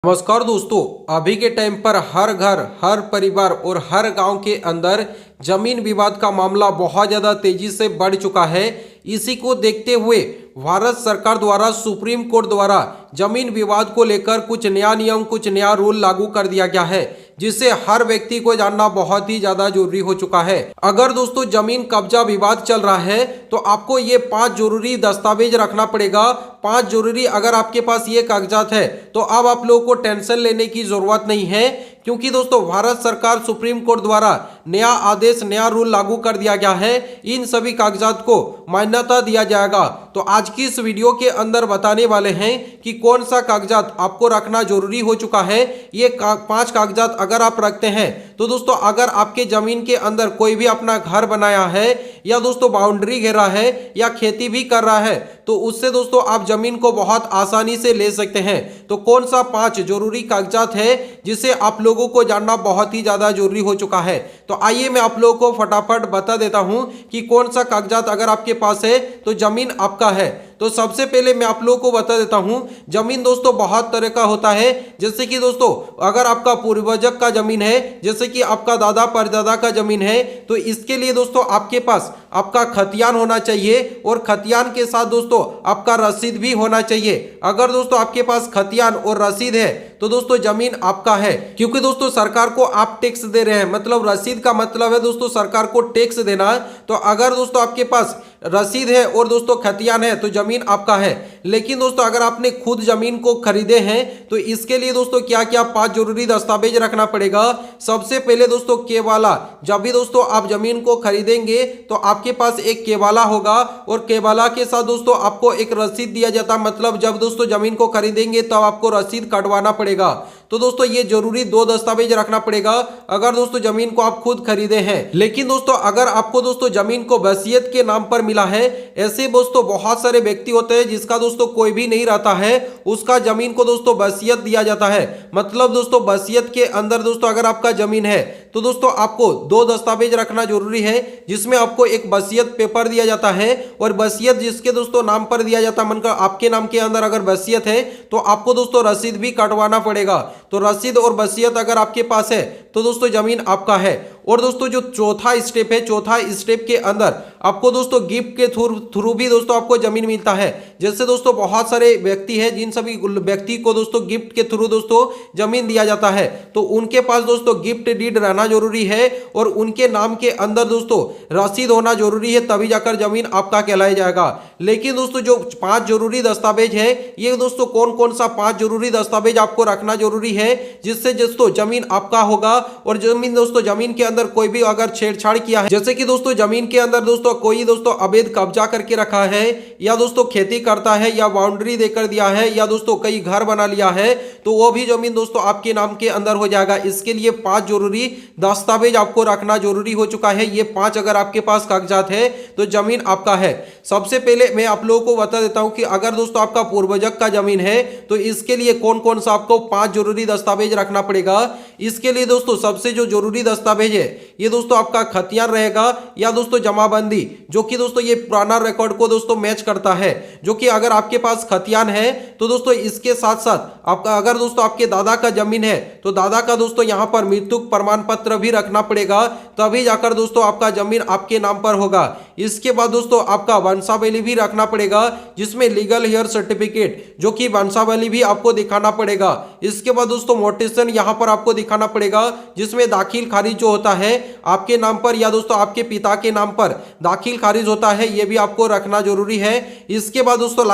नमस्कार दोस्तों, अभी के टाइम पर हर घर, हर परिवार और हर गांव के अंदर जमीन विवाद का मामला बहुत ज़्यादा तेजी से बढ़ चुका है। इसी को देखते हुए भारत सरकार द्वारा सुप्रीम कोर्ट द्वारा जमीन विवाद को लेकर कुछ नया नियम, कुछ नया रूल लागू कर दिया गया है, जिससे हर व्यक्ति को जानना बहुत ही ज्यादा जरूरी हो चुका है। अगर दोस्तों जमीन कब्जा विवाद चल रहा है तो आपको ये 5 जरूरी दस्तावेज रखना पड़ेगा। 5 जरूरी अगर आपके पास ये कागजात है तो अब आप लोगों को टेंशन लेने की जरूरत नहीं है, क्योंकि दोस्तों भारत सरकार सुप्रीम कोर्ट द्वारा नया आदेश, नया रूल लागू कर दिया गया है। इन सभी कागजात को मान्यता दिया जाएगा। तो आज की इस वीडियो के अंदर बताने वाले हैं कि कौन सा कागजात आपको रखना जरूरी हो चुका है। ये 5 कागजात अगर आप रखते हैं तो दोस्तों अगर आपके जमीन के अंदर कोई भी अपना घर बनाया है या दोस्तों बाउंड्री घेरा है या खेती भी कर रहा है तो उससे दोस्तों आप जमीन को बहुत आसानी से ले सकते हैं। तो कौन सा 5 जरूरी कागजात है जिसे आप लोगों को जानना बहुत ही ज्यादा जरूरी हो चुका है। तो आइए मैं आप लोगों को फटाफट बता देता हूं कि कौन सा कागजात अगर आपके पास है तो जमीन आपका है। तो सबसे पहले मैं आप लोगों को बता देता हूं, जमीन दोस्तों बहुत तरह का होता है। जैसे कि दोस्तों अगर आपका पूर्वजक का जमीन है, जैसे कि आपका दादा परदादा का जमीन है, तो इसके लिए दोस्तों आपके पास आपका खतियान होना चाहिए और खतियान के साथ दोस्तों आपका रसीद भी होना चाहिए। अगर दोस्तों आपके पास खतियान और रसीद है तो दोस्तों जमीन आपका है, क्योंकि दोस्तों सरकार को आप टैक्स दे रहे हैं, मतलब रसीद का मतलब है दोस्तों सरकार को टैक्स देना। तो अगर दोस्तों आपके पास रसीद है और दोस्तों खतियान है तो जमीन आपका है। लेकिन दोस्तों अगर आपने खुद जमीन को खरीदे हैं तो इसके लिए दोस्तों क्या क्या 5 जरूरी दस्तावेज रखना पड़ेगा। सबसे पहले दोस्तों केवाला। जब भी दोस्तों आप जमीन को खरीदेंगे तो आपके पास एक केवाला होगा और केवाला के साथ दोस्तों आपको एक रसीद दिया जाता है, मतलब जब दोस्तों जमीन को खरीदेंगे तब आपको रसीद कटवाना पड़ेगा। तो दोस्तों ये जरूरी 2 दस्तावेज रखना पड़ेगा अगर दोस्तों जमीन को आप खुद खरीदे हैं। लेकिन दोस्तों अगर आपको दोस्तों जमीन को वसीयत के नाम पर मिला है, ऐसे दोस्तों बहुत सारे व्यक्ति होते हैं जिसका दोस्तों कोई भी नहीं रहता है, उसका जमीन को दोस्तों वसीयत दिया जाता है। मतलब दोस्तों वसीयत के अंदर दोस्तों अगर आपका जमीन है तो दोस्तों आपको 2 दस्तावेज रखना जरूरी है, जिसमें आपको एक वसीयत पेपर दिया जाता है और वसीयत जिसके दोस्तों नाम पर दिया जाता है, मतलब आपके नाम के अंदर अगर वसीयत है तो आपको दोस्तों रसीद भी कटवाना पड़ेगा। तो रसीद और वसीयत अगर आपके पास है तो दोस्तों जमीन आपका है। और दोस्तों जो चौथा स्टेप है, चौथा स्टेप के अंदर आपको दोस्तों गिफ्ट के थ्रू भी दोस्तों आपको जमीन मिलता है। जैसे दोस्तों बहुत सारे व्यक्ति हैं जिन सभी व्यक्ति को दोस्तों गिफ्ट के थ्रू दोस्तों जमीन दिया जाता है, तो उनके पास दोस्तों गिफ्ट डीड रहना जरूरी है और उनके नाम के अंदर दोस्तों रसीद होना जरूरी है, तभी जाकर जमीन आपका कहलाया जाएगा। लेकिन दोस्तों जो 5 जरूरी दस्तावेज है, ये दोस्तों कौन कौन सा 5 जरूरी दस्तावेज आपको रखना जरूरी है जिससे दोस्तों जमीन आपका होगा। और जमीन दोस्तों जमीन के अंदर कोई भी अगर छेड़छाड़ किया है, जैसे कि दोस्तों जमीन के अंदर दोस्तों कोई दोस्तों अवैध कब्जा करके रखा है या दोस्तों खेती करता है या बाउंड्री देकर दिया है या दोस्तों कई घर बना लिया है, तो वो भी जमीन दोस्तों आपके नाम के अंदर हो जाएगा। इसके लिए 5 जरूरी दस्तावेज आपको रखना जरूरी हो चुका है। ये 5 अगर आपके पास कागजात है तो जमीन आपका है। सबसे पहले मैं आप लोगों को बता देता हूं कि अगर दोस्तों आपका पूर्वजक का जमीन है तो इसके लिए कौन कौन सा आपको 5 जरूरी दस्तावेज रखना पड़ेगा। इसके लिए दोस्तों सबसे जो जरूरी दस्तावेज है ये दोस्तों आपका खतियान रहेगा या दोस्तों जमाबंदी, जो कि दोस्तों ये पुराना रिकॉर्ड को दोस्तों मैच करता है। जो कि अगर आपके पास खतियान है तो दोस्तों इसके साथ साथ आपका अगर दोस्तों आपके दादा का जमीन है तो दादा का दोस्तों यहां पर मृत्यु प्रमाण पत्र भी रखना पड़ेगा, तभी जाकर दोस्तों आपका जमीन आपके नाम पर होगा। इसके बाद दोस्तों आपका वंशावली भी रखना पड़ेगा, जिसमें लीगल हेयर सर्टिफिकेट, जो कि वंशावली भी आपको दिखाना पड़ेगा। इसके बाद दोस्तों मोटेशन यहां पर आपको दिखाना पड़ेगा, जिसमें दाखिल खारिज जो होता है आपके नाम पर या दोस्तों आपके पिता के नाम पर दाखिल खारिज होता है, यह भी आपको रखना जरूरी है। इसके बाद दोस्तों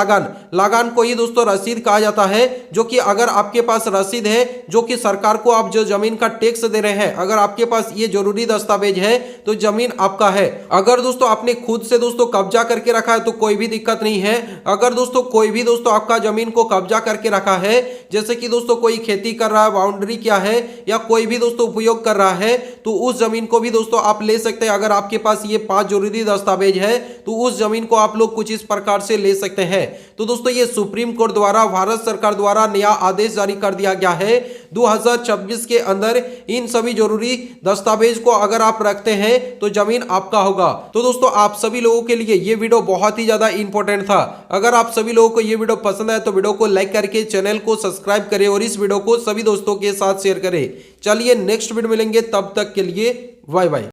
लगान को ही दोस्तों रसीद कहा जाता है, जो कि अगर आपके पास रसीद है जो कि सरकार को आप जो जमीन का टैक्स दे रहे हैं, अगर आपके पास ये जरूरी दस्तावेज है तो जमीन आपका है। अगर दोस्तों आपने खुद से दोस्तों कब्जा करके रखा है तो कोई भी दिक्कत नहीं है। अगर दोस्तों कोई भी दोस्तों आपका जमीन को कब्जा करके रखा है, जैसे कि दोस्तों कोई खेती कर रहा है, बाउंड्री क्या है या कोई भी दोस्तों उपयोग कर रहा है, तो उस जमीन को भी दोस्तों आप ले सकते हैं। अगर आपके पास ये 5 जरूरी दस्तावेज है तो उस जमीन को आप लोग कुछ इस प्रकार से ले सकते हैं। तो दोस्तों ये सुप्रीम कोर्ट द्वारा भारत सरकार द्वारा नया आदेश जारी कर दिया गया है। 2026 के अंदर इन सभी जरूरी दस्तावेज को अगर आप रखते हैं तो जमीन आपका होगा। तो दोस्तों आप सभी लोगों के लिए ये वीडियो बहुत ही ज्यादा इंपॉर्टेंट था। अगर आप सभी लोगों को ये वीडियो पसंद आए तो वीडियो को लाइक करके चैनल को सब्सक्राइब करें और इस वीडियो को सभी दोस्तों के साथ शेयर करें। चलिए नेक्स्ट वीडियो मिलेंगे, तब तक के लिए बाय बाय।